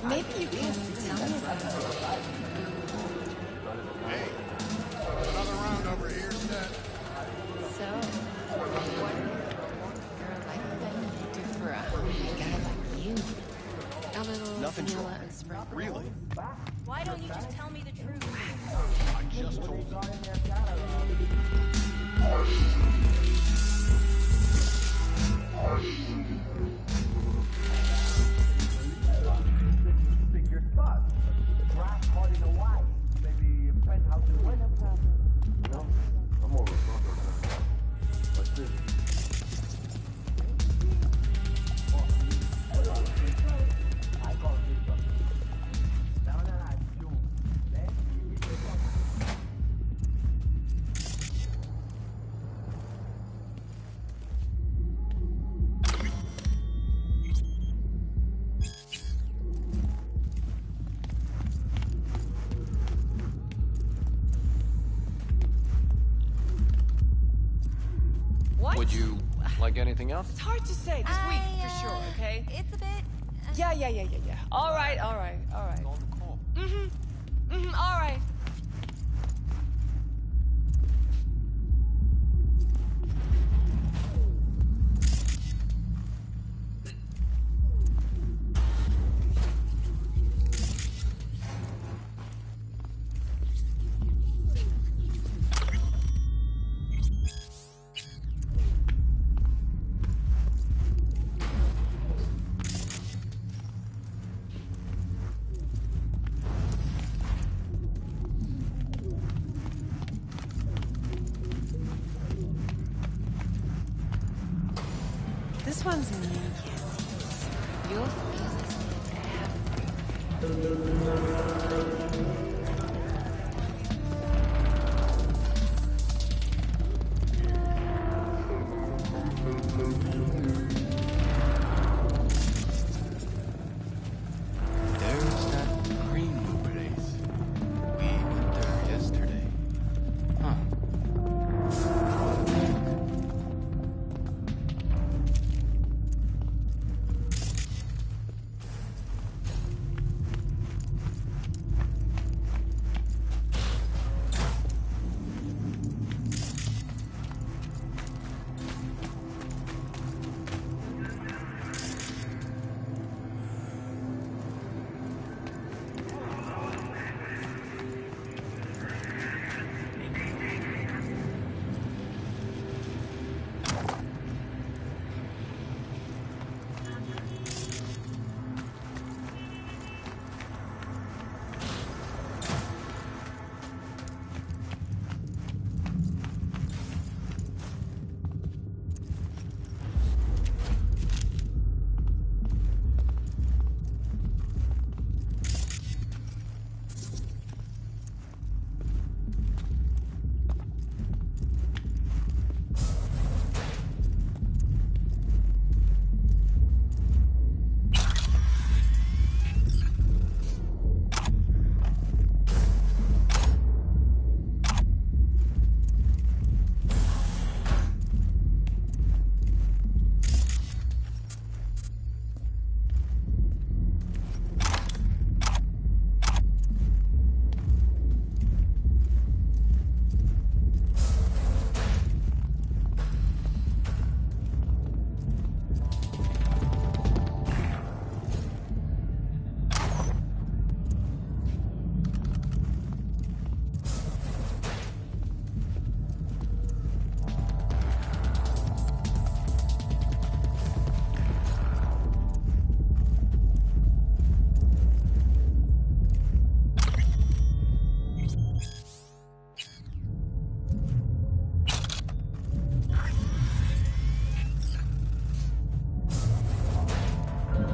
Maybe you can tell me about it. Hey, another round over here, Seth. So, what a girl like that do for a hungry guy like you? A little Nothing, vanilla Joel. and sprinkles. Really? Why don't you just tell me the truth? I just told you. Pick your spot. Grass hard in Hawaii. Maybe a penthouse in West. No, I'm over What's this? I call it down and I zoom. Then you hit the button. What? Would you like anything else? It's hard to say this week for sure, okay? It's a bit. Yeah. All right. On the call. All right. This one's me, yes. You'll feel There's that cream place. We went there yesterday. Huh.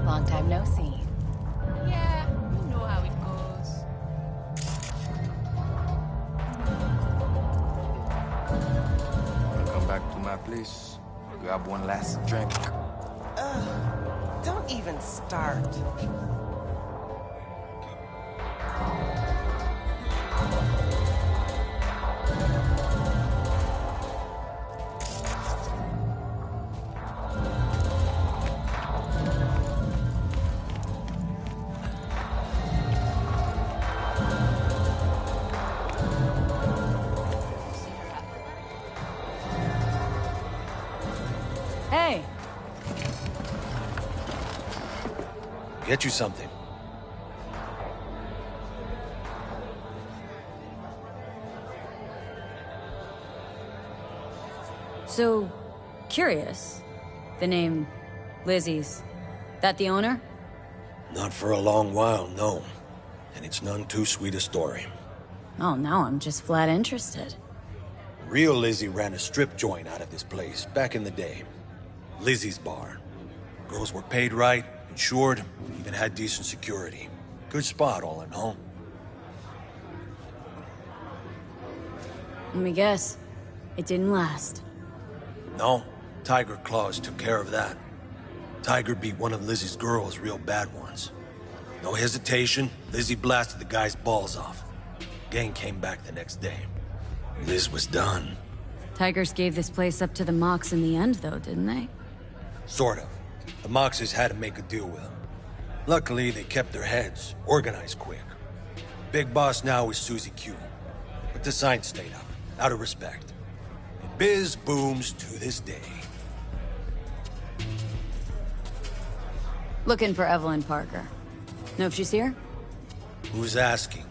long time no see. Yeah, you know how it goes. Wanna come back to my place? Grab one last drink. Don't even start. get you something. So, curious. The name Lizzie's. That the owner? Not for a long while, no. And it's none too sweet a story. Oh, now I'm just flat interested. Real Lizzie ran a strip joint out of this place back in the day. Lizzie's Bar. Girls were paid right, insured, even had decent security. Good spot, all in all. Let me guess. It didn't last. No, Tiger Claws took care of that. Tiger beat one of Lizzie's girls real bad once. No hesitation, Lizzie blasted the guy's balls off. Gang came back the next day. Liz was done. Tigers gave this place up to the Mox in the end, though, didn't they? Sort of. The Moxes had to make a deal with them. Luckily, they kept their heads, organized quick. Big boss now is Susie Q. But the sign stayed up, out of respect. And biz booms to this day. Looking for Evelyn Parker. Know if she's here? Who's asking?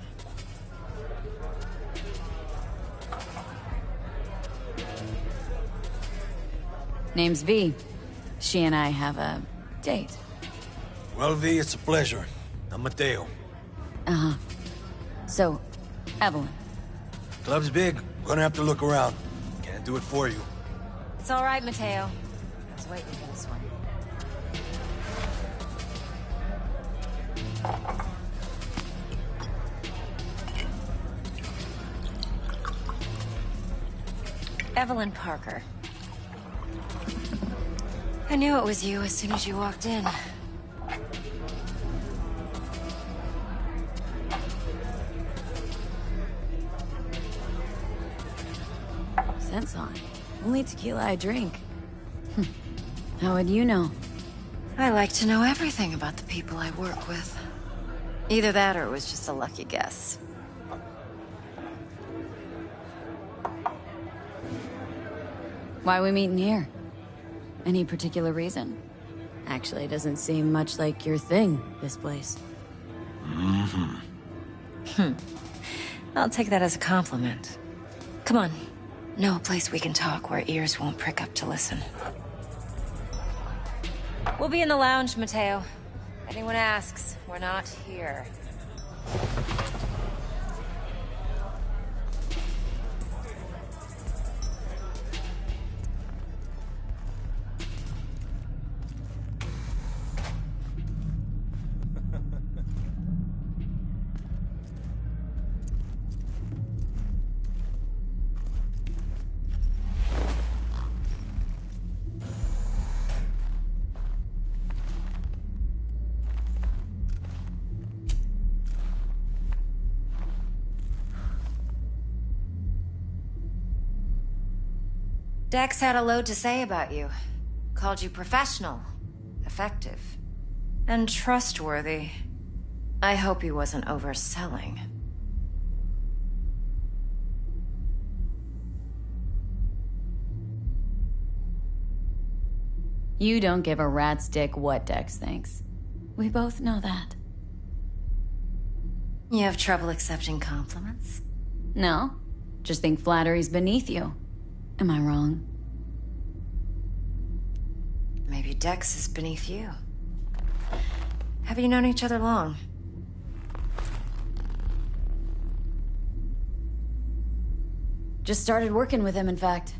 Name's V. She and I have a date. Well, V, it's a pleasure. I'm Mateo. Uh-huh. So, Evelyn. Club's big. Gonna have to look around. Can't do it for you. It's all right, Mateo. I was waiting for this one. Evelyn Parker. I knew it was you as soon as you walked in. Scent's on. Only tequila I drink. How would you know? I like to know everything about the people I work with. Either that or it was just a lucky guess. Why are we meeting here? Any particular reason? Actually, it doesn't seem much like your thing, this place. I'll take that as a compliment. Come on. Know a place we can talk where ears won't prick up to listen. We'll be in the lounge, Mateo. If anyone asks, we're not here. Dex had a load to say about you. Called you professional, effective, and trustworthy. I hope he wasn't overselling. You don't give a rat's dick what Dex thinks. We both know that. You have trouble accepting compliments? No, just think flattery's beneath you. Am I wrong? Maybe Dex is beneath you. Have you known each other long? Just started working with him, in fact.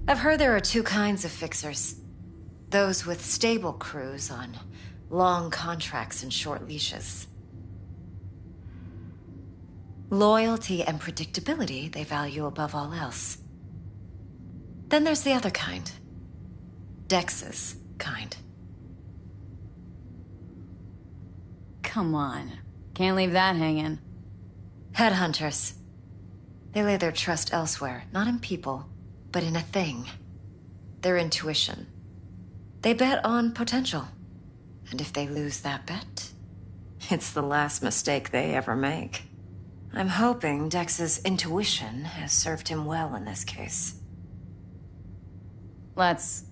I've heard there are two kinds of fixers. Those with stable crews on long contracts and short leashes. Loyalty and predictability they value above all else. Then there's the other kind. Dex's kind. Come on. Can't leave that hanging. Headhunters. They lay their trust elsewhere, not in people, but in a thing. Their intuition. They bet on potential. And if they lose that bet, it's the last mistake they ever make. I'm hoping Dex's intuition has served him well in this case. Let's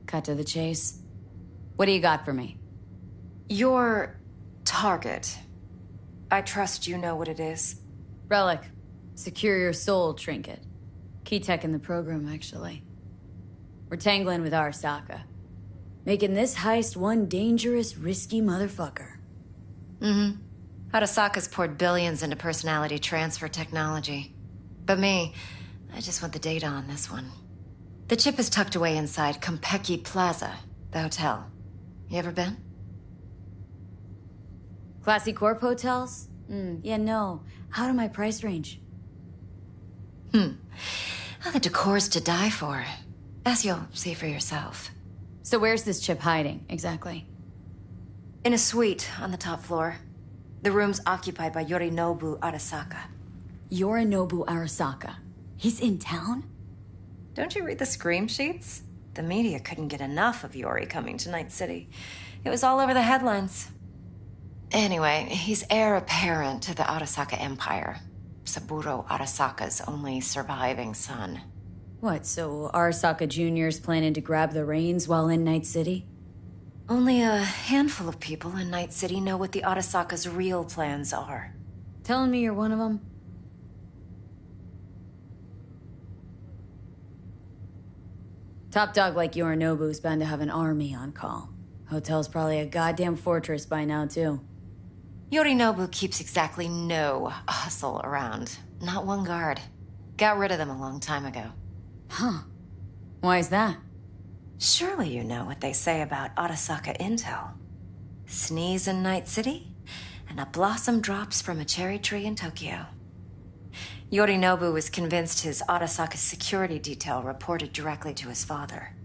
cut to the chase. What do you got for me? Your target. I trust you know what it is. Relic. Secure your soul trinket. Key tech in the program, actually. We're tangling with Arasaka. Making this heist one dangerous, risky motherfucker. Arasaka's poured billions into personality transfer technology. But me, I just want the data on this one. The chip is tucked away inside Kompeki Plaza, the hotel. You ever been? Classy corp hotels? Yeah, no. Out of my price range. Oh, the decor's to die for. As you'll see for yourself. So where's this chip hiding, exactly? In a suite on the top floor. The room's occupied by Yorinobu Arasaka. Yorinobu Arasaka. He's in town? Don't you read the scream sheets? The media couldn't get enough of Yori coming to Night City. It was all over the headlines. Anyway, he's heir apparent to the Arasaka Empire. Saburo Arasaka's only surviving son. What, so Arasaka Jr.'s planning to grab the reins while in Night City? Only a handful of people in Night City know what the Arasaka's real plans are. Telling me you're one of them? Top dog like Yorinobu's bound to have an army on call. Hotel's probably a goddamn fortress by now, too. Yorinobu keeps exactly no hustle around. Not one guard. Got rid of them a long time ago. Huh. Why is that? Surely you know what they say about Arasaka intel. Sneeze in Night City, and a blossom drops from a cherry tree in Tokyo. Yorinobu was convinced his Arasaka security detail reported directly to his father.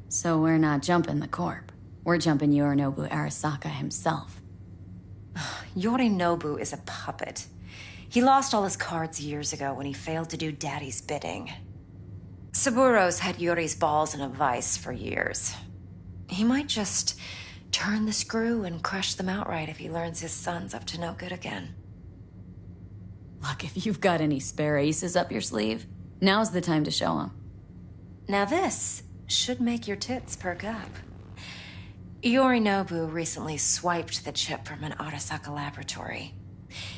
So we're not jumping the corp. We're jumping Yorinobu Arasaka himself. Yorinobu is a puppet. He lost all his cards years ago when he failed to do Daddy's bidding. Saburo's had Yori's balls in a vice for years. He might just turn the screw and crush them outright if he learns his son's up to no good again. Look, if you've got any spare aces up your sleeve, now's the time to show them. Now this should make your tits perk up. Yorinobu recently swiped the chip from an Arasaka laboratory.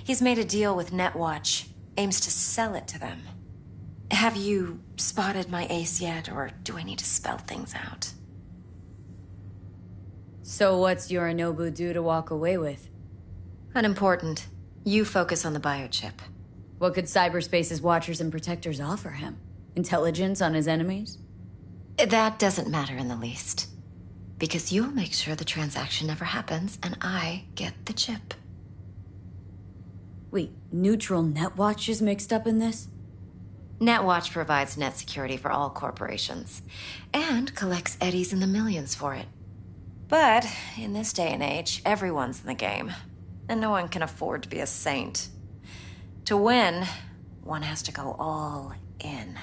He's made a deal with Netwatch, aims to sell it to them. Have you spotted my ace yet, or do I need to spell things out? So what's Yorinobu due to walk away with? Unimportant. You focus on the biochip. What could cyberspace's watchers and protectors offer him? Intelligence on his enemies? That doesn't matter in the least. Because you'll make sure the transaction never happens, and I get the chip. Wait, neutral Netwatch is mixed up in this? Netwatch provides net security for all corporations, and collects eddies in the millions for it. But in this day and age, everyone's in the game, and no one can afford to be a saint. To win, one has to go all in.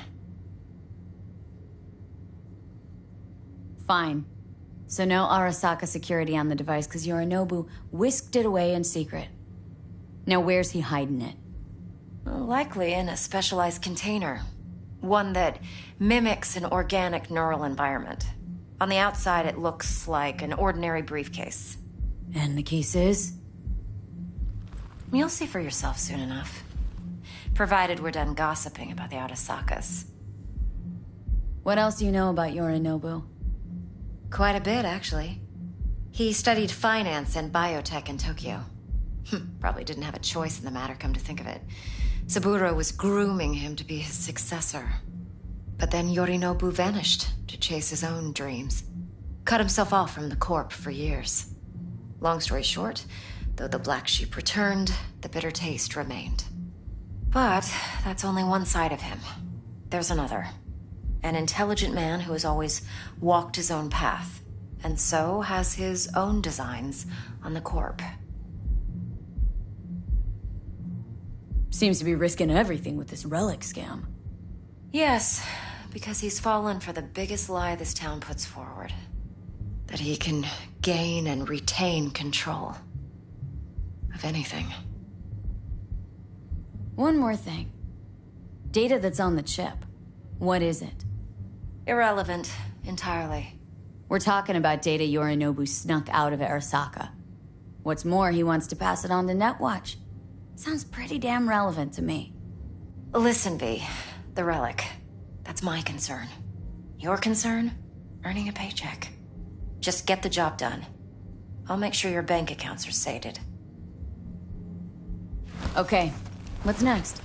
Fine. So no Arasaka security on the device because Yorinobu whisked it away in secret. Now where's he hiding it? Likely in a specialized container. One that mimics an organic neural environment. On the outside, it looks like an ordinary briefcase. And the case is? You'll see for yourself soon enough. Provided we're done gossiping about the Arasakas. What else do you know about Yorinobu? Quite a bit, actually. He studied finance and biotech in Tokyo. Probably didn't have a choice in the matter, come to think of it. Saburo was grooming him to be his successor. But then Yorinobu vanished to chase his own dreams. Cut himself off from the Corp for years. Long story short, though the black sheep returned, the bitter taste remained. But that's only one side of him. There's another. An intelligent man who has always walked his own path, and so has his own designs on the Corp. Seems to be risking everything with this relic scam. Yes, because he's fallen for the biggest lie this town puts forward. That he can gain and retain control of anything. One more thing. Data that's on the chip. What is it? Irrelevant, entirely. We're talking about data Yorinobu snuck out of Arasaka. What's more, he wants to pass it on to Netwatch. Sounds pretty damn relevant to me. Listen, V. The relic. That's my concern. Your concern? Earning a paycheck. Just get the job done. I'll make sure your bank accounts are sated. Okay, what's next?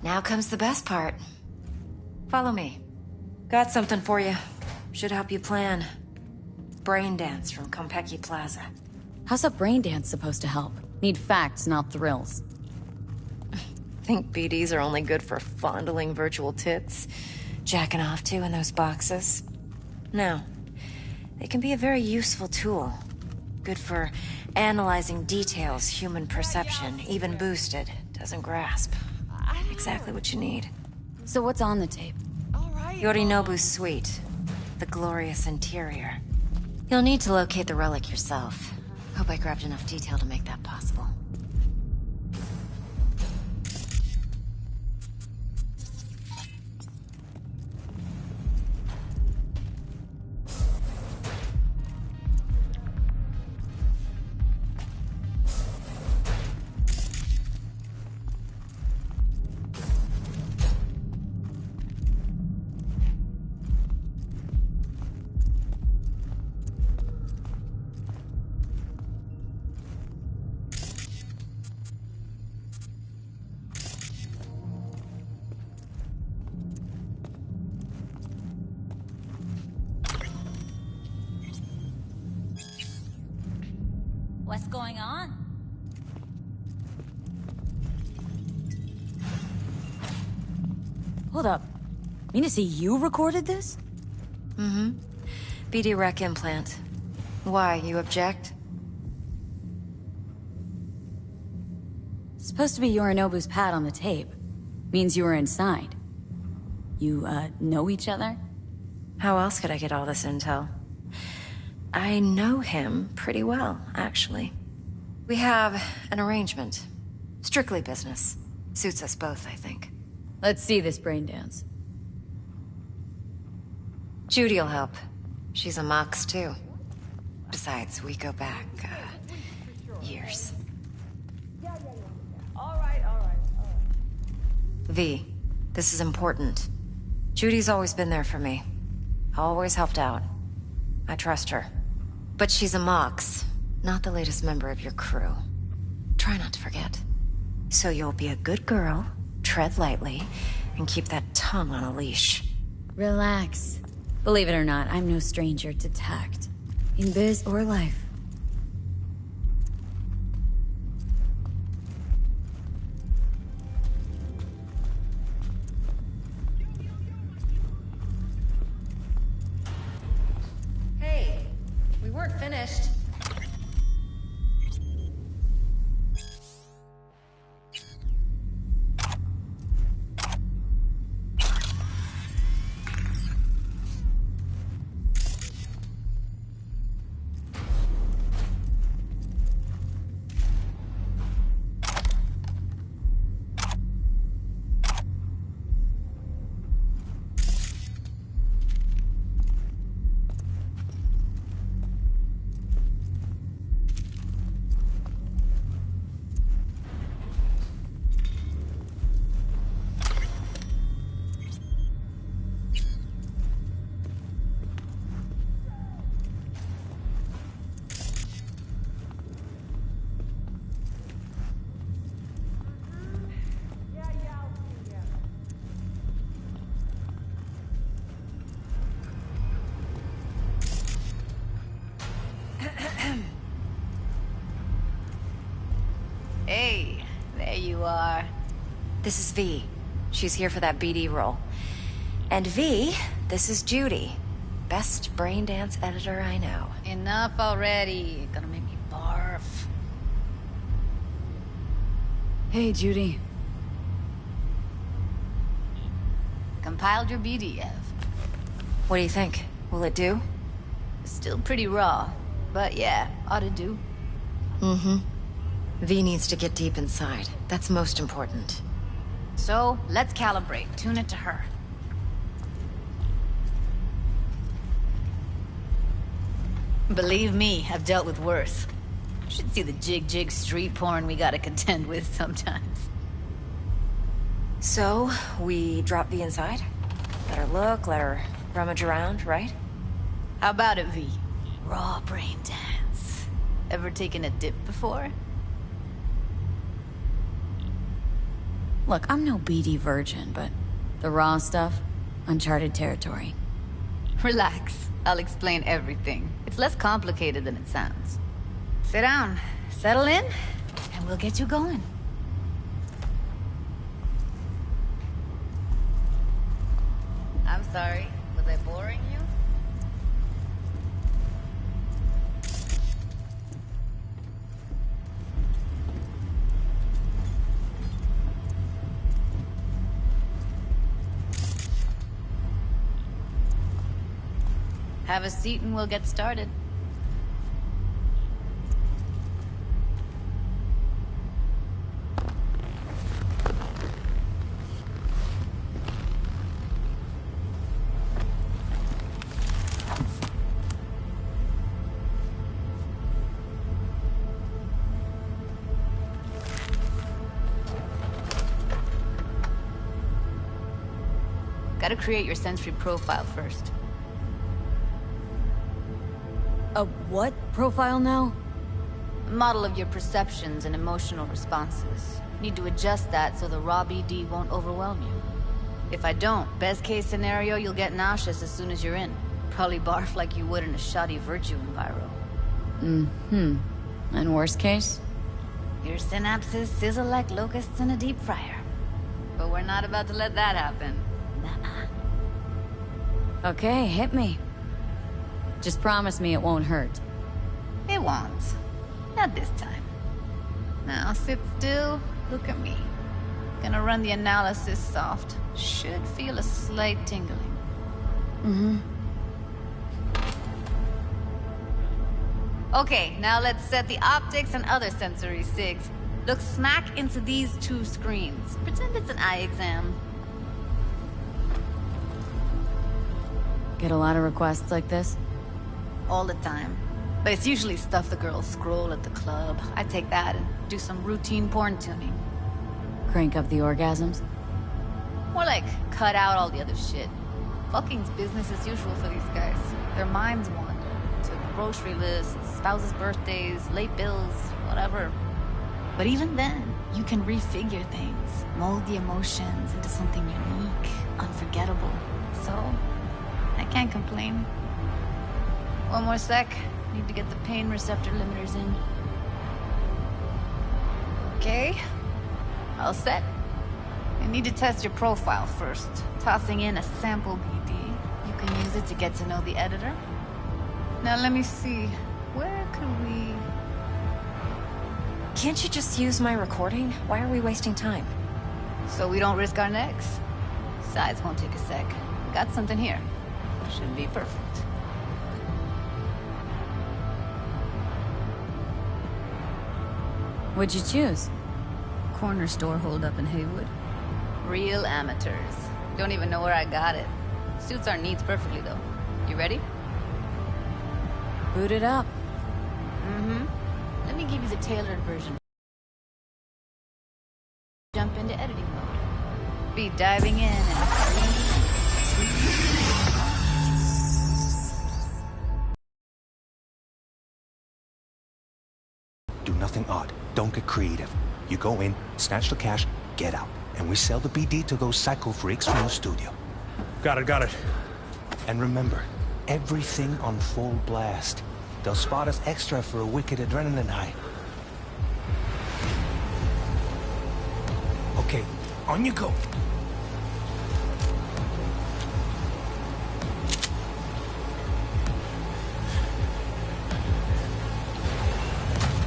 Now comes the best part. Follow me. Got something for you. Should help you plan. Brain dance from Konpeki Plaza. How's a brain dance supposed to help? Need facts, not thrills. Think BDs are only good for fondling virtual tits? Jacking off to in those boxes? No. They can be a very useful tool. Good for analyzing details human perception, even boosted, doesn't grasp. Exactly what you need. So what's on the tape? Yorinobu's suite. The glorious interior. You'll need to locate the relic yourself. Hope I grabbed enough detail to make that possible. What's going on? Hold up. Mean to say you recorded this? Mm-hmm. BD rec implant. Why, you object? Supposed to be Yorinobu's pad on the tape. Means you were inside. You, know each other? How else could I get all this intel? I know him pretty well, actually. We have an arrangement. Strictly business. Suits us both, I think. Let's see this brain dance. Judy'll help. She's a Mox, too. Besides, we go back, years. All right. V, this is important. Judy's always been there for me. Always helped out. I trust her. But she's a Mox, not the latest member of your crew. Try not to forget. So you'll be a good girl, tread lightly, and keep that tongue on a leash. Relax. Believe it or not, I'm no stranger to tact. In biz or life. Hey, we weren't finished. Hey, there you are. This is V. She's here for that BD role. And V, this is Judy. Best brain dance editor I know. Enough already. Gonna make me barf. Hey, Judy. Compiled your BDF. What do you think? Will it do? Still pretty raw, but yeah, ought to do. Mm-hmm. V needs to get deep inside. That's most important. So, let's calibrate. Tune it to her. Believe me, I've dealt with worse. You should see the jig street porn we gotta contend with sometimes. So, we drop V inside? Let her look, let her rummage around, right? How about it, V? Raw brain dance. Ever taken a dip before? Look, I'm no BD virgin, but the raw stuff, uncharted territory. Relax. I'll explain everything. It's less complicated than it sounds. Sit down, settle in, and we'll get you going. I'm sorry. Was I boring you? Have a seat and we'll get started. Gotta create your sensory profile first. A what profile now? A model of your perceptions and emotional responses. Need to adjust that so the raw BD won't overwhelm you. If I don't, best case scenario, you'll get nauseous as soon as you're in. Probably barf like you would in a shoddy Virtue enviro. Mm-hmm. And worst case? Your synapses sizzle like locusts in a deep fryer. But we're not about to let that happen. Nuh-uh. Okay, hit me. Just promise me it won't hurt. It won't. Not this time. Now sit still, look at me. Gonna run the analysis soft. Should feel a slight tingling. Mm-hmm. Okay, now let's set the optics and other sensory sigs. Look smack into these two screens. Pretend it's an eye exam. Get a lot of requests like this? All the time. But it's usually stuff the girls scroll at the club. I take that and do some routine porn tuning. Crank up the orgasms? More like, cut out all the other shit. Fucking's business as usual for these guys. Their minds wander to grocery lists, spouses' birthdays, late bills, whatever. But even then, you can refigure things, mold the emotions into something unique, unforgettable. So, I can't complain. One more sec. Need to get the pain receptor limiters in. Okay. All set. You need to test your profile first. Tossing in a sample BD. You can use it to get to know the editor. Now let me see. Where could we... Can't you just use my recording? Why are we wasting time? So we don't risk our necks? Besides, won't take a sec. Got something here. Should be perfect. What'd you choose? Corner store holdup in Haywood. Real amateurs. Don't even know where I got it. Suits our needs perfectly, though. You ready? Boot it up. Mm-hmm. Let me give you the tailored version. Jump into editing mode. Be diving in and... Do nothing odd. Don't get creative. You go in, snatch the cash, get out. And we sell the BD to those psycho freaks from the studio. Got it. And remember, everything on full blast. They'll spot us extra for a wicked adrenaline high. Okay, on you go.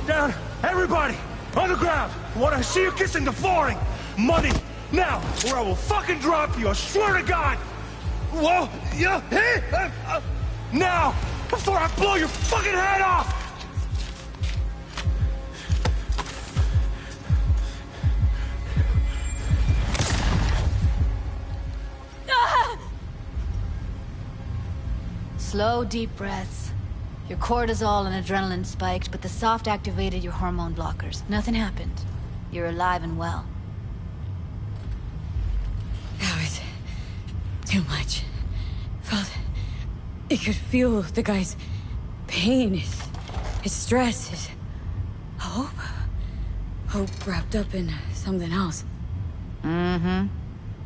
Down! Everybody! On the ground! I want to see you kissing the flooring! Money! Now! Or I will fucking drop you! I swear to God! Whoa! Yeah! Hey! Now! Before I blow your fucking head off! Slow, deep breaths. Your cortisol and adrenaline spiked, but the soft activated your hormone blockers. Nothing happened. You're alive and well. That was too much. Felt you could feel the guy's pain, his stress, his hope. Hope wrapped up in something else. Mm-hmm.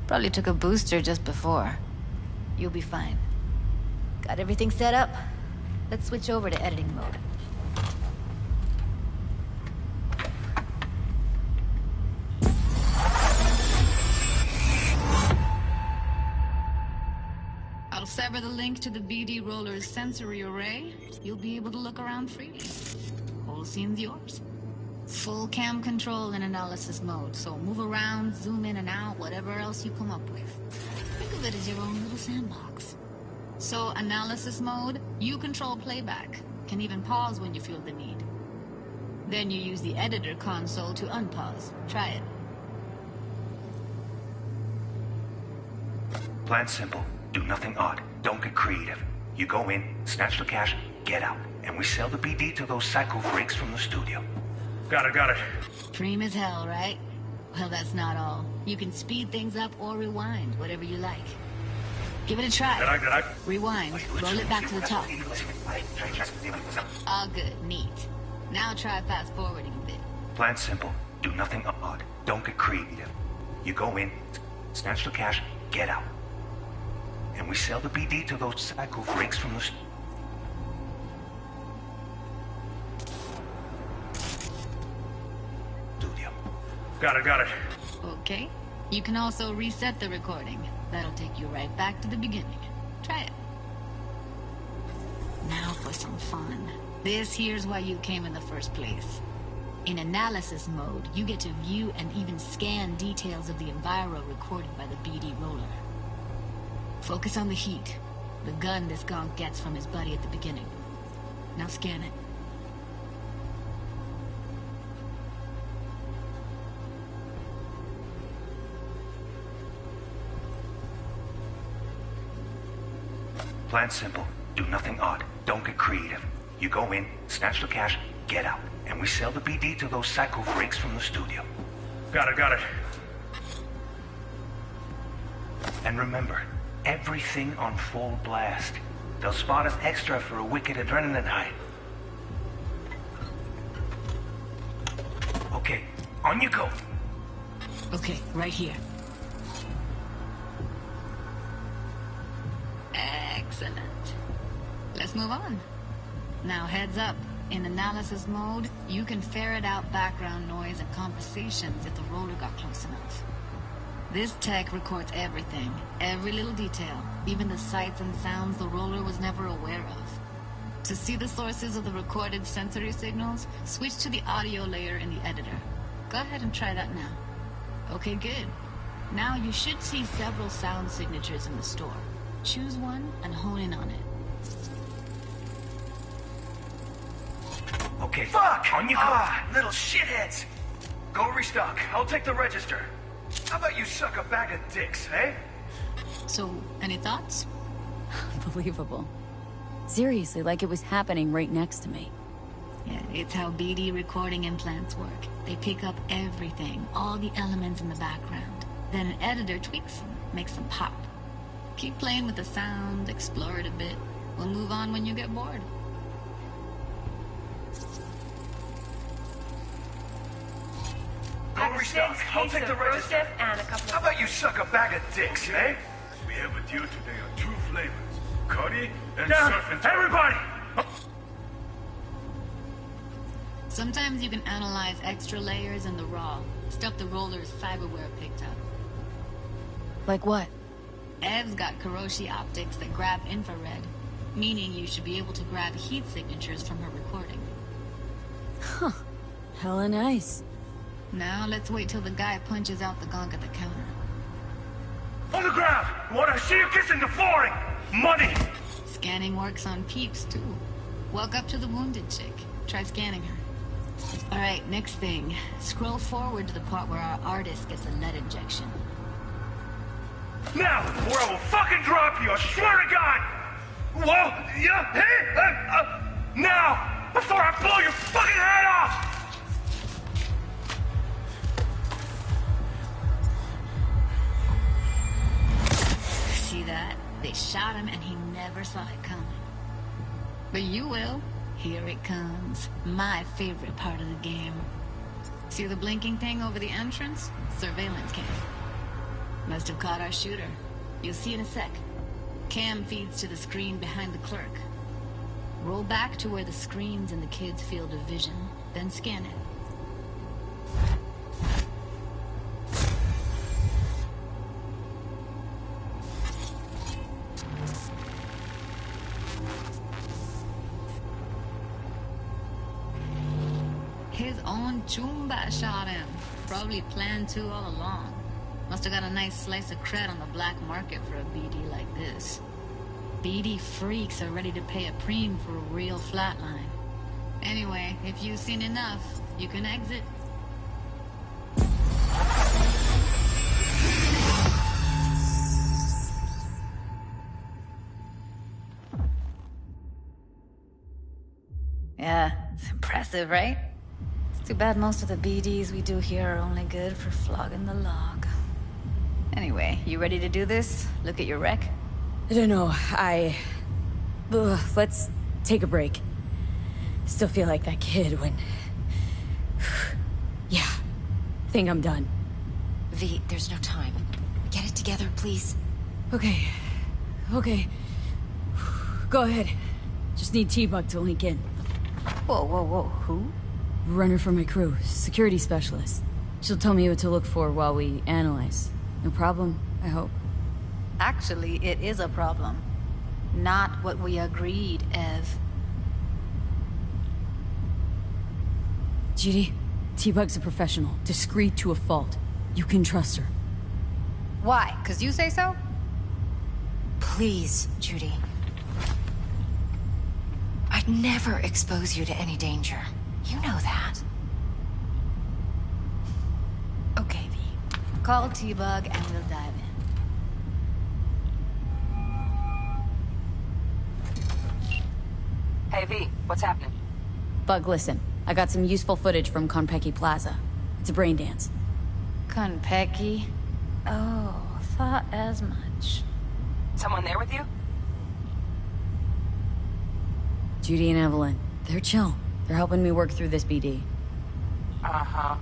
Probably took a booster just before. You'll be fine. Got everything set up? Let's switch over to editing mode. I'll sever the link to the BD Roller's sensory array. You'll be able to look around freely. Whole scene's yours. Full cam control in analysis mode, so move around, zoom in and out, whatever else you come up with. Think of it as your own little sandbox. So, analysis mode, you control playback. Can even pause when you feel the need. Then you use the editor console to unpause. Try it. Plan simple. Do nothing odd. Don't get creative. You go in, snatch the cash, get out. And we sell the BD to those psycho freaks from the studio. Got it. Dream as hell, right? Well, that's not all. You can speed things up or rewind, whatever you like. Give it a try. Did I? Rewind. Roll it back to the top. All good. Neat. Now try fast forwarding a bit. Plan simple. Do nothing odd. Don't get creative. You go in, snatch the cash, get out. And we sell the BD to those psycho freaks from the studio. Got it. Okay. You can also reset the recording. That'll take you right back to the beginning. Try it. Now for some fun. This here's why you came in the first place. In analysis mode, you get to view and even scan details of the enviro recorded by the BD Roller. Focus on the heat. The gun this gonk gets from his buddy at the beginning. Now scan it. Plan simple. Do nothing odd. Don't get creative. You go in, snatch the cash, get out. And we sell the BD to those psycho freaks from the studio. Got it. And remember, everything on full blast. They'll spot us extra for a wicked adrenaline high. Okay, on you go. Okay, right here. Excellent. Let's move on. Now heads up. In analysis mode, you can ferret out background noise and conversations if the roller got close enough. This tech records everything, every little detail, even the sights and sounds the roller was never aware of. To see the sources of the recorded sensory signals, switch to the audio layer in the editor. Go ahead and try that now. Okay, good. Now you should see several sound signatures in the store. Choose one and hone in on it. Okay, Fuck! on you go. Little shitheads! Go restock. I'll take the register. How about you suck a bag of dicks, eh? So, any thoughts? Unbelievable. Seriously, like it was happening right next to me. Yeah, it's how BD recording implants work. They pick up everything, all the elements in the background. Then an editor tweaks them, makes them pop. Keep playing with the sound, explore it a bit. We'll move on when you get bored. Go restock. I'll take the register. How about you suck a bag of dicks, eh? We have a deal today on 2 flavors. Cuddy and Down! surf and Everybody! Sometimes you can analyze extra layers in the raw. Stuff the roller's cyberware picked up. Like what? Ev's got Kiroshi optics that grab infrared, meaning you should be able to grab heat signatures from her recording. Huh. Hella nice. Now let's wait till the guy punches out the gonk at the counter. On the ground! Want to see you kissing the flooring! Money! Scanning works on peeps, too. Walk up to the wounded chick. Try scanning her. Alright, next thing. Scroll forward to the part where our artist gets a lead injection. Now, or I will fucking drop you, I swear to God! Whoa! Yeah! Hey! before I blow your fucking head off! See that? They shot him and he never saw it coming. But you will. Here it comes. My favorite part of the game. See the blinking thing over the entrance? Surveillance cam. Must have caught our shooter. You'll see in a sec. Cam feeds to the screen behind the clerk. Roll back to where the screen's in the kid's field of vision, then scan it. His own Chumba shot him. Probably planned to all along. Must have got a nice slice of cred on the black market for a BD like this. BD freaks are ready to pay a preem for a real flatline. Anyway, if you've seen enough, you can exit. Yeah, it's impressive, right? It's too bad most of the BDs we do here are only good for flogging the log. Anyway, you ready to do this? Look at your wreck? I don't know, let's take a break. Still feel like that kid when... Yeah, think I'm done. V, there's no time. Get it together, please. Okay. Go ahead. Just need T-Bug to link in. Whoa, who? Runner for my crew, security specialist. She'll tell me what to look for while we analyze. No problem, I hope. Actually, it is a problem. Not what we agreed, Ev. Judy, T-Bug's a professional, discreet to a fault. You can trust her. Why? 'Cause you say so? Please, Judy. I'd never expose you to any danger. You know that. Okay, V. Call T-Bug and we'll dive in. Hey, V, what's happening? Bug, listen. I got some useful footage from Konpeki Plaza. It's a brain dance. Konpeki? Oh, thought as much. Someone there with you? Judy and Evelyn. They're chill. They're helping me work through this BD. Uh-huh.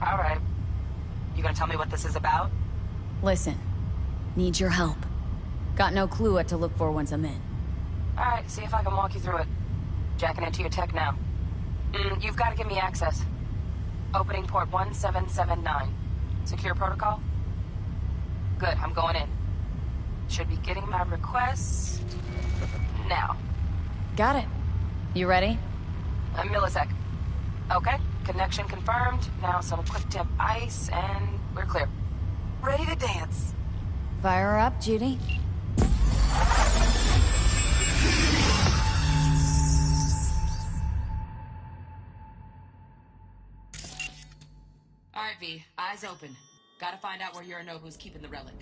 All right. You gonna tell me what this is about? Listen. Need your help. Got no clue what to look for once I'm in. All right, see if I can walk you through it. Jacking into your tech now. You've got to give me access. Opening port 1779. Secure protocol? Good, I'm going in. Should be getting my request... now. Got it. You ready? A millisec. Okay, connection confirmed. Now some quick tip ice, and we're clear. Ready to dance. Fire her up, Judy. All right, V. Eyes open. Gotta find out where Yorinobu's keeping the relic.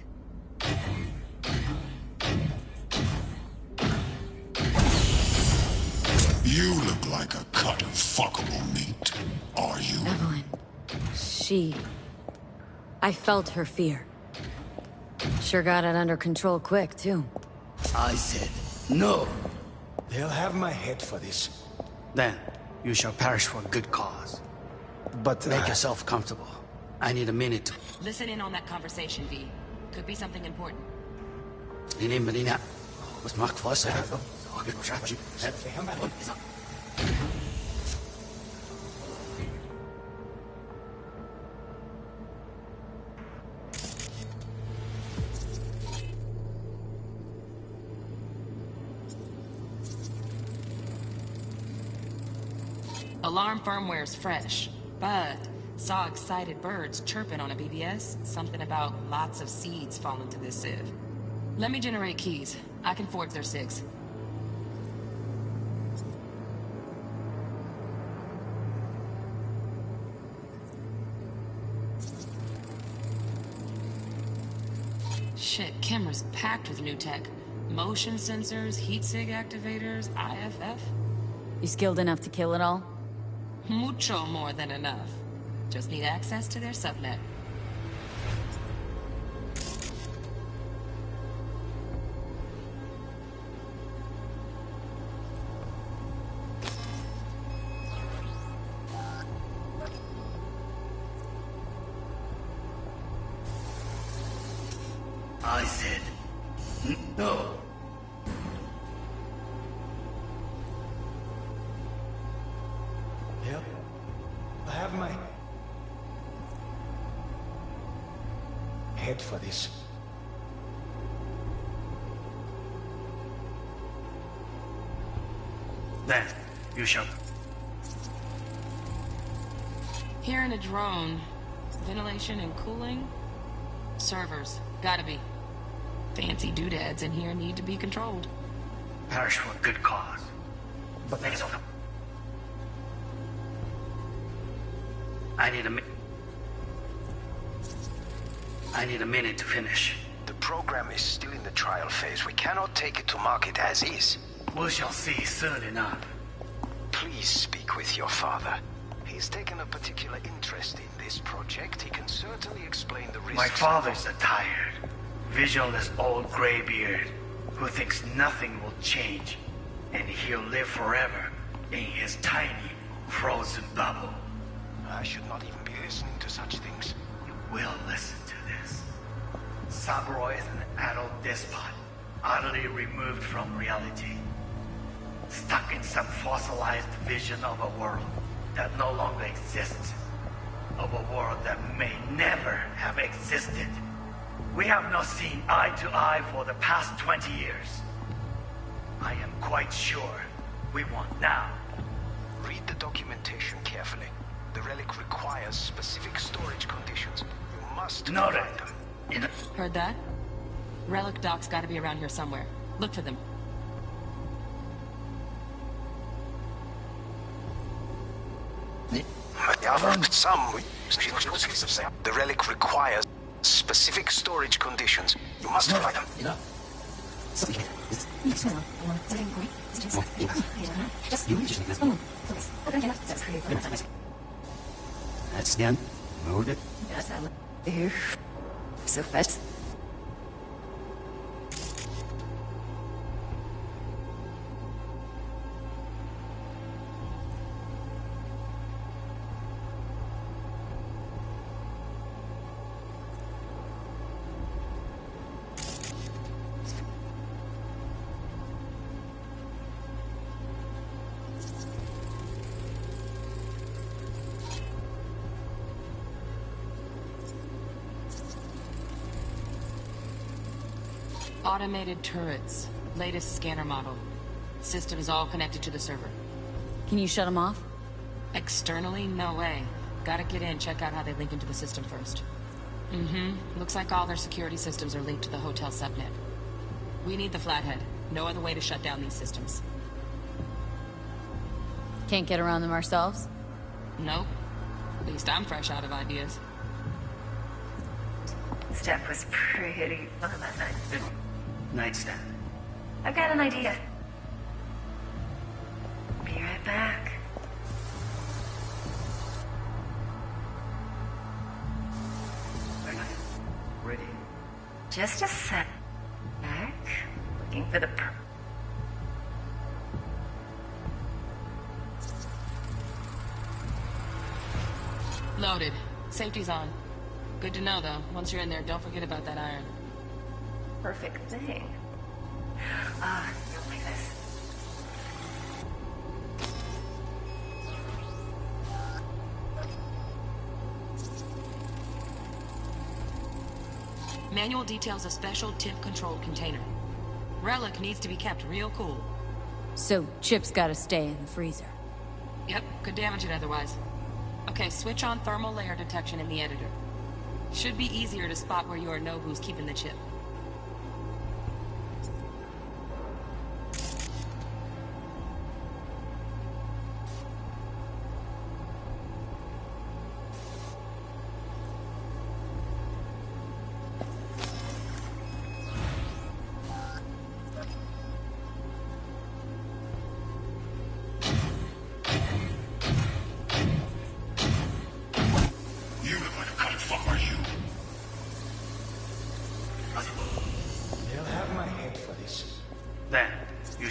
You look like a cut of fuckable meat. Are you? Evelyn. I felt her fear. Sure got it under control quick, too. I said no. They'll have my head for this. Then you shall perish for a good cause. But Make yourself comfortable. I need a minute to... Listen in on that conversation, V. Could be something important. Menina. Was macht was? Alarm firmware's fresh, but saw excited birds chirping on a BBS. Something about lots of seeds falling to this sieve. Let me generate keys. I can forge their SIGs. Shit, camera's packed with new tech. Motion sensors, heat sig activators, IFF. You skilled enough to kill it all? Mucho more than enough. Just need access to their subnet. I said no. Yep. I have my head for this. Then you shall. Here in a drone. Ventilation and cooling? Servers. Gotta be. Fancy doodads in here need to be controlled. Perish for a good cause. But make it so. I need a minute to finish. The program is still in the trial phase. We cannot take it to market as is. We shall see soon enough. Please speak with your father. He's taken a particular interest in this project. He can certainly explain the risks. My father's a tired, visionless old graybeard who thinks nothing will change, and he'll live forever in his tiny, frozen bubble. I should not even be listening to such things. You will listen to this. Saburo is an adult despot, utterly removed from reality. Stuck in some fossilized vision of a world that no longer exists. Of a world that may never have existed. We have not seen eye to eye for the past 20 years. I am quite sure we want now. Read the documentation carefully. The relic requires specific storage conditions. You must provide them. Heard that? Relic docs gotta be around here somewhere. Look for them. The relic requires specific storage conditions. You must provide them. That's done. Moved it. So fast. Automated turrets. Latest scanner model. Systems all connected to the server. Can you shut them off? Externally, no way. Gotta get in, check out how they link into the system first. Looks like all their security systems are linked to the hotel subnet. We need the flathead. No other way to shut down these systems. Can't get around them ourselves? Nope. At least I'm fresh out of ideas. Steph was pretty fun last night. Nightstand. I've got an idea. Be right back. Ready. Just a sec. Looking for the Loaded. Safety's on. Good to know, though. Once you're in there, don't forget about that iron. perfect thing. Ah, you'll like this. Manual details a special tip-controlled container. Relic needs to be kept real cool. So, Chip's gotta stay in the freezer. Yep, could damage it otherwise. Okay, switch on thermal layer detection in the editor. Should be easier to spot where you or know who's keeping the chip.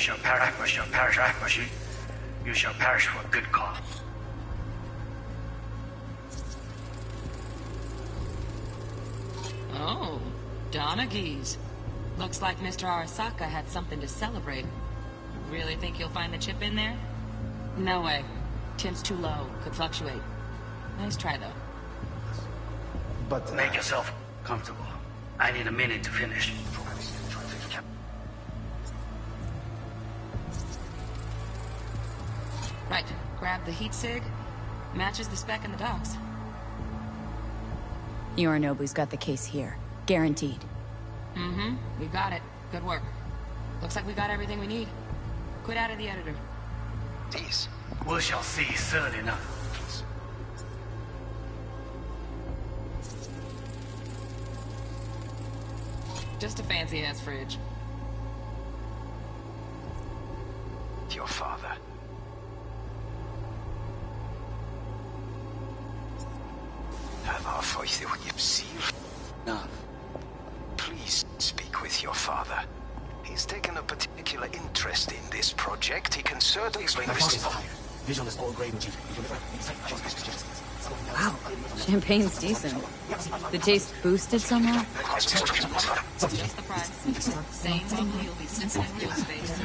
shall perish. You shall perish for a good cause. Oh, Donaghy's. Looks like Mr. Arasaka had something to celebrate. Really think you'll find the chip in there? No way. Temp's too low. Could fluctuate. Nice try, though. But make yourself comfortable. I need a minute to finish. Right. Grab the heat sig. Matches the spec in the docks. Yorinobu's got the case here. Guaranteed. Mm-hmm. We got it. Good work. Looks like we got everything we need. Quit out of the editor. These. We shall see soon enough. Just a fancy-ass fridge. Your father. No. Please speak with your father. He's taken a particular interest in this project. He can certainly explain this. Wow, champagne's decent. The taste boosted somehow? Surprise. Same thing you'll be sitting in real space.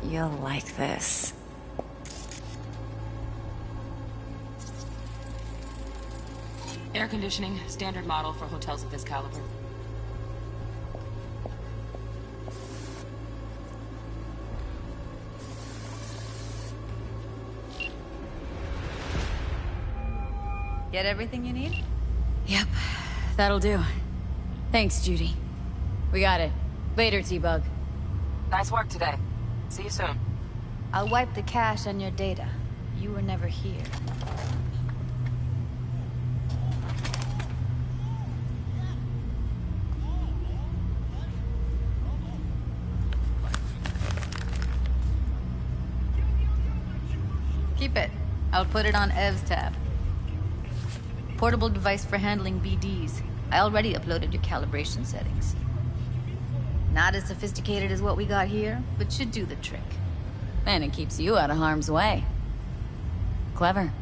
You'll like this. Air conditioning, standard model for hotels of this caliber. Get everything you need? Yep, that'll do. Thanks, Judy. We got it. Later, T-Bug. Nice work today. See you soon. I'll wipe the cache on your data. You were never here. Keep it. I'll put it on Ev's tab. Portable device for handling BDs. I already uploaded your calibration settings. Not as sophisticated as what we got here, but should do the trick. And it keeps you out of harm's way. Clever.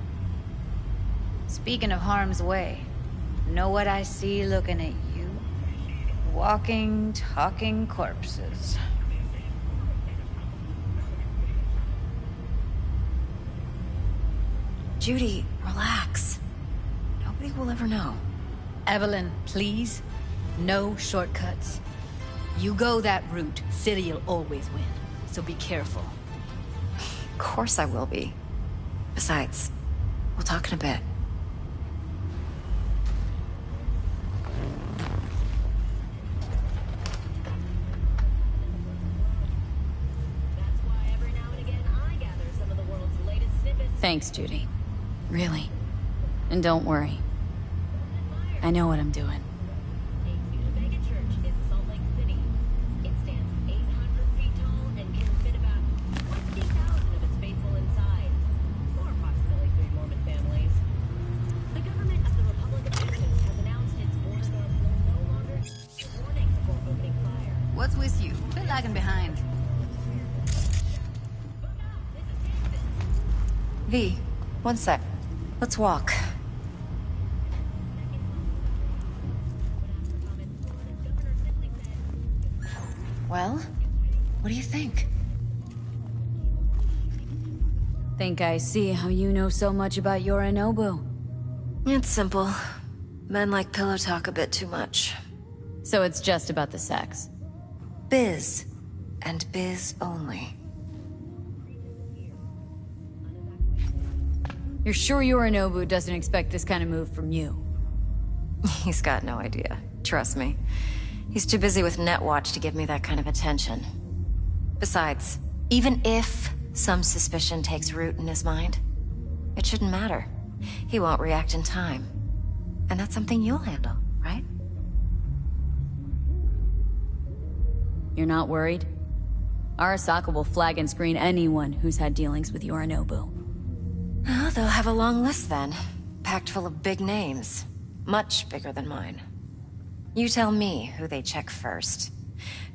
Speaking of harm's way, know what I see looking at you? Walking, talking corpses. Judy, relax. Nobody will ever know. Evelyn, please. No shortcuts. You go that route, City'll always win. So be careful. Of course I will be. Besides, we'll talk in a bit. Thanks, Judy. Really. And don't worry. I know what I'm doing. What's with you? Bit lagging behind. V, one sec. Let's walk. Well, what do you think? Think I see how you know so much about Yorinobu. It's simple. Men like pillow talk a bit too much. So it's just about the sex. Biz. And biz only. You're sure Yorinobu doesn't expect this kind of move from you? He's got no idea. Trust me. He's too busy with Netwatch to give me that kind of attention. Besides, even if some suspicion takes root in his mind, it shouldn't matter. He won't react in time. And that's something you'll handle, right? You're not worried? Arasaka will flag and screen anyone who's had dealings with Yorinobu. Well, they'll have a long list then, packed full of big names. Much bigger than mine. You tell me who they check first.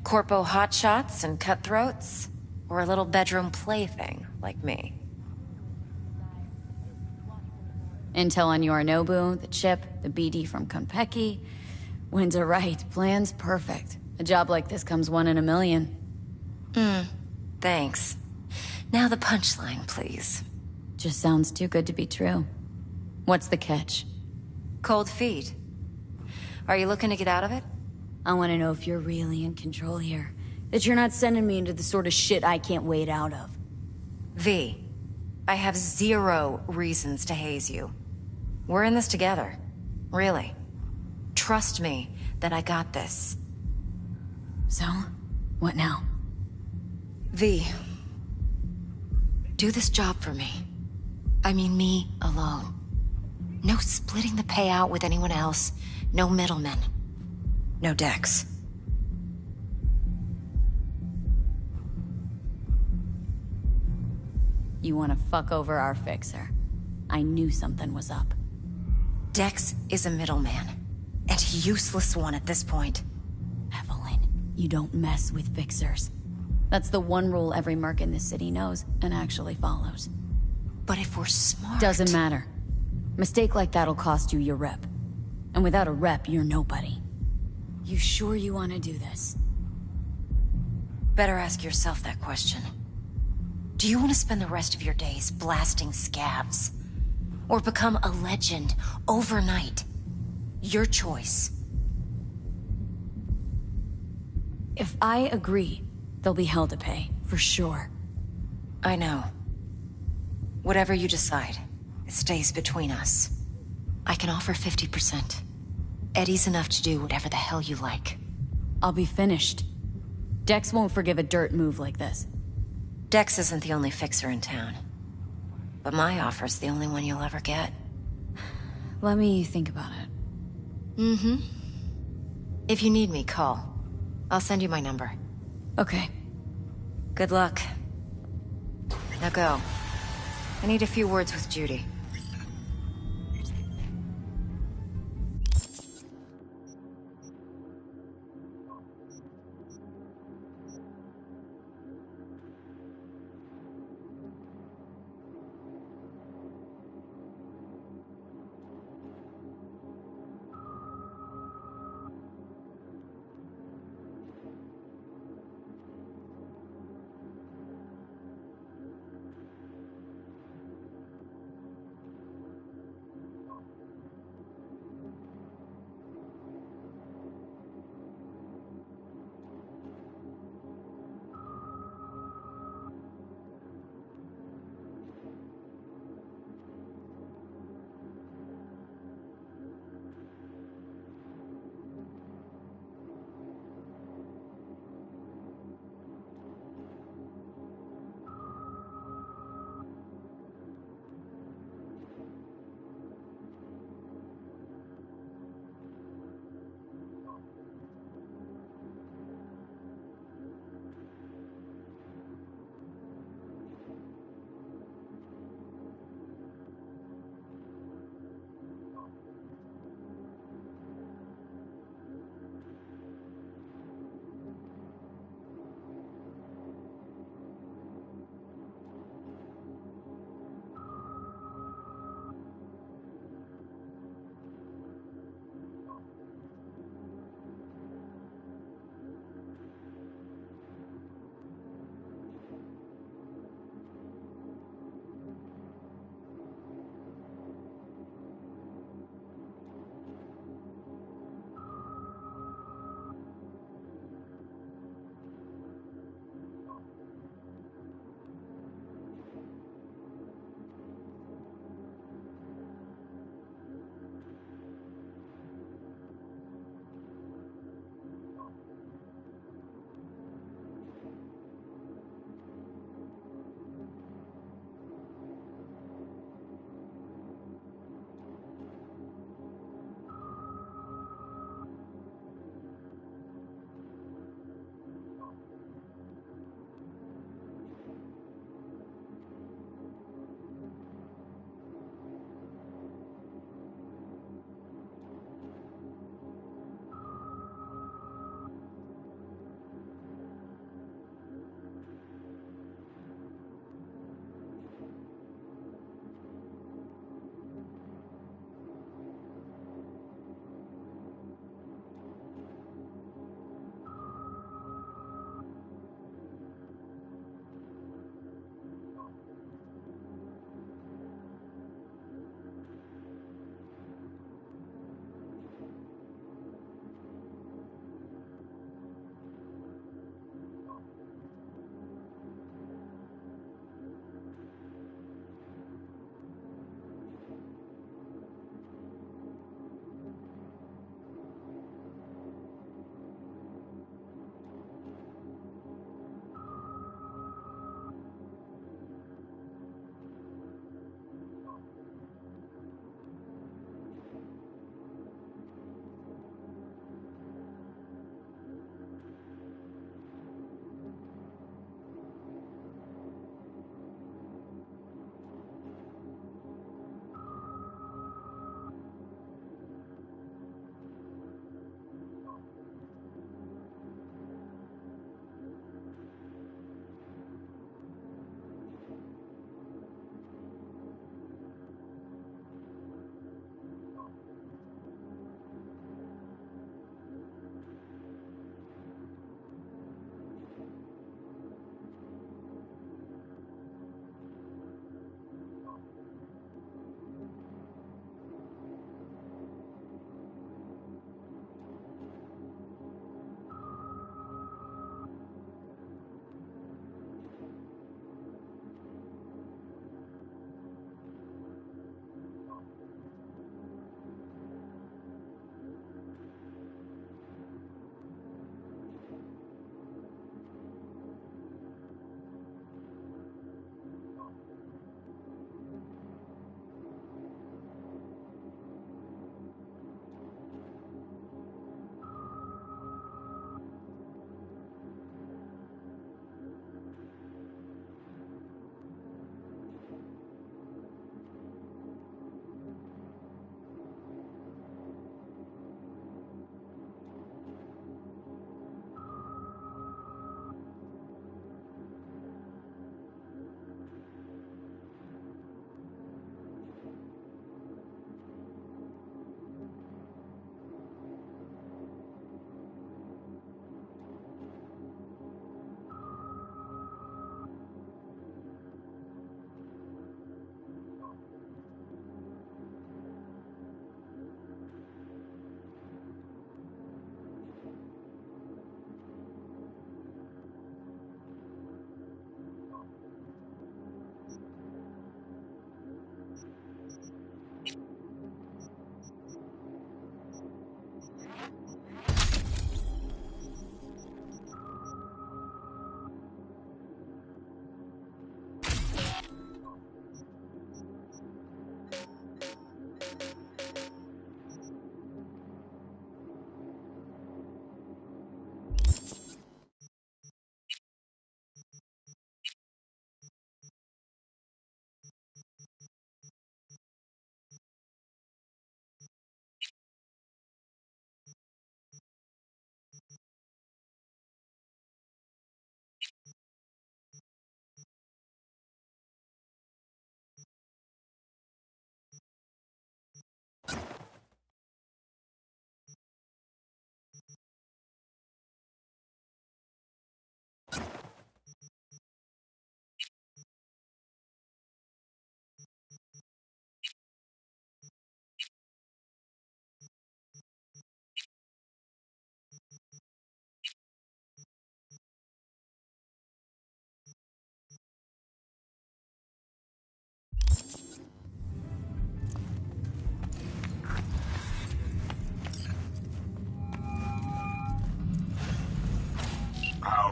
Corpo hotshots and cutthroats? Or a little bedroom plaything like me? Intel on Yorinobu, the chip, the BD from Konpeki. Winds are right, plan's perfect. A job like this comes one in a million. Thanks. Now the punchline, please. Just sounds too good to be true. What's the catch? Cold feet. Are you looking to get out of it? I want to know if you're really in control here. That you're not sending me into the sort of shit I can't wade out of. V, I have 0 reasons to haze you. We're in this together. Really. Trust me that I got this. So? What now? V, do this job for me. I mean me alone. No splitting the payout with anyone else. No middlemen. No Dex. You want to fuck over our fixer. I knew something was up. Dex is a middleman. And a useless one at this point. Evelyn, you don't mess with fixers. That's the one rule every merc in this city knows and actually follows. But if we're smart... Doesn't matter. Mistake like that'll cost you your rep. And without a rep, you're nobody. You sure you want to do this? Better ask yourself that question. Do you want to spend the rest of your days blasting scavs? Or become a legend overnight? Your choice. If I agree, there'll be hell to pay, for sure. I know. Whatever you decide, it stays between us. I can offer 50%. Eddie's enough to do whatever the hell you like. I'll be finished. Dex won't forgive a dirt move like this. Dex isn't the only fixer in town. But my offer's the only one you'll ever get. Let me think about it. If you need me, call. I'll send you my number. Okay. Good luck. Now go. I need a few words with Judy.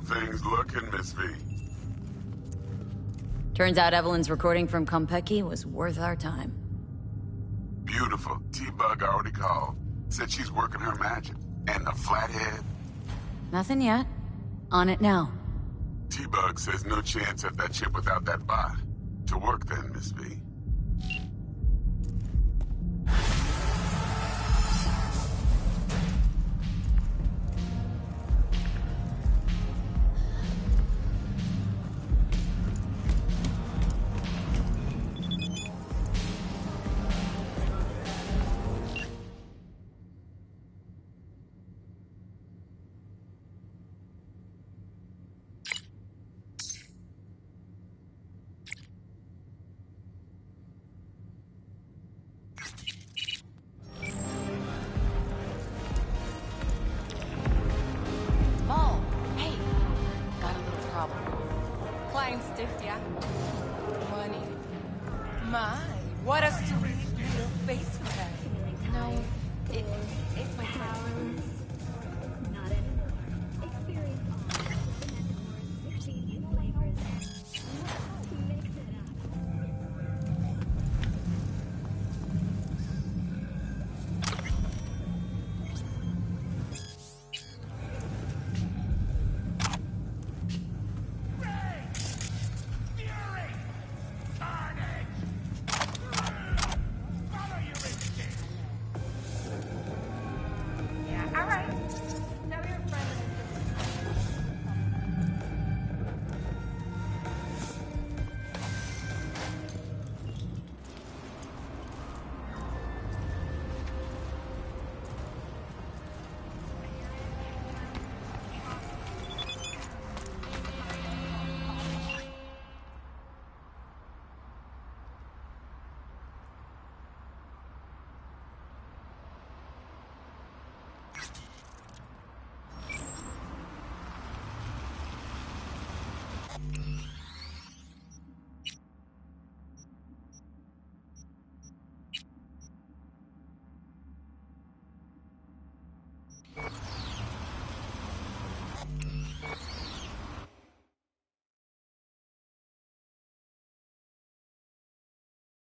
things looking, Miss V? Turns out Evelyn's recording from Konpeki was worth our time. Beautiful. T-Bug already called. Said she's working her magic. And the flathead? Nothing yet. On it now. T-Bug says no chance at that chip without that bot. To work then, Miss V. Paul, hey, got a little problem. Client stiff, yeah? Money. My, what a